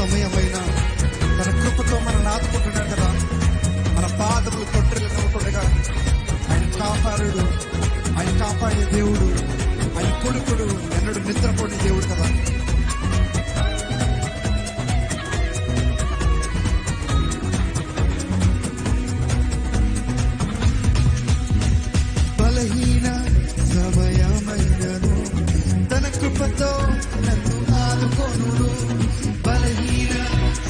సమయమైనా తన కృపతో మనం ఆదుకుంటున్నాడు కదా. మన పాదములు తొట్టిల్లు నవ్వుకుండగా ఆయన కాపాడు, ఆయన కాపాడే దేవుడు, ఆయన కొడుకుడు, ఎన్నడు నిద్రపోని దేవుడు కదా. బలహీన సమయమైనను తన కృపతో నన్ను ఆదుకొనును. బలహీన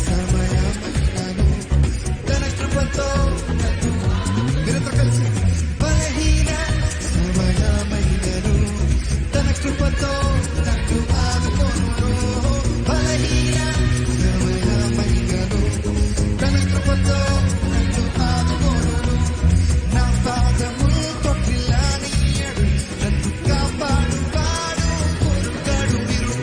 సమయమైనను తన కృపతో నన్ను, మీరంతా కలిసి బలహీన సమయమైనను తన కృపతో నన్ను ఆదుకొనును. బలహీన సమయమైనను తన కృపతో నన్ను ఆదుకొనును. నా పాదములు తొట్టిల్లానియడు, నన్ను కాపాడువాడు కొరుకడు మీరు.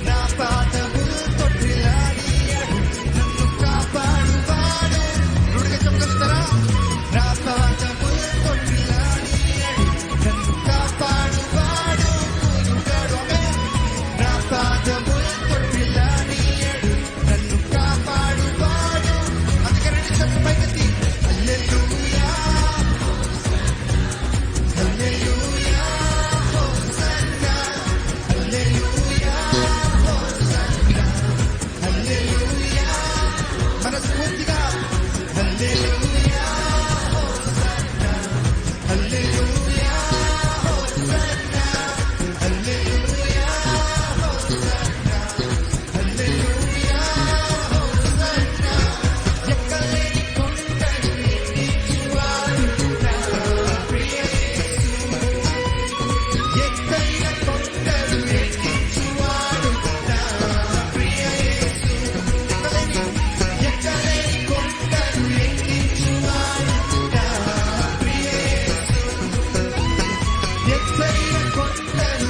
నా పాదములు తొట్టిల్లానియడు, నన్ను కాపాడువాడు. నుడిగా చెప్పగలుగుతారా? నా పాదములు తొట్టిల్లానియడు, నన్ను కాపాడువాడు కొరుకడు. నా పాదములు తొట్టిల్లానియడు, నన్ను కాపాడువాడు. అందుకే రెండు చెప్పు పైకెత్తి హల్లెలూయా, హల్లెలూయా, హోసన్నా, హల్లెలూయా, హోసన్నా, హల్లెలూయా. మనస్ఫూర్తిగా హల్లెలూయా, హోసన్నా, హల్లెలూయా, హోసన్నా, హల్లెలూయా, హోసన్నా, హల్లెలూయా, హోసన్నా. ఎక్కలేని కొండను ఎక్కించువాడు నా ప్రియ యేసు. ఎత్తైన కొండను ఎక్కించువాడు నా ప్రియ యేసు. ఎక్కలేని కొండను ఎక్కించువాడు నా ప్రియ యేసు. ఎత్తైన కొండను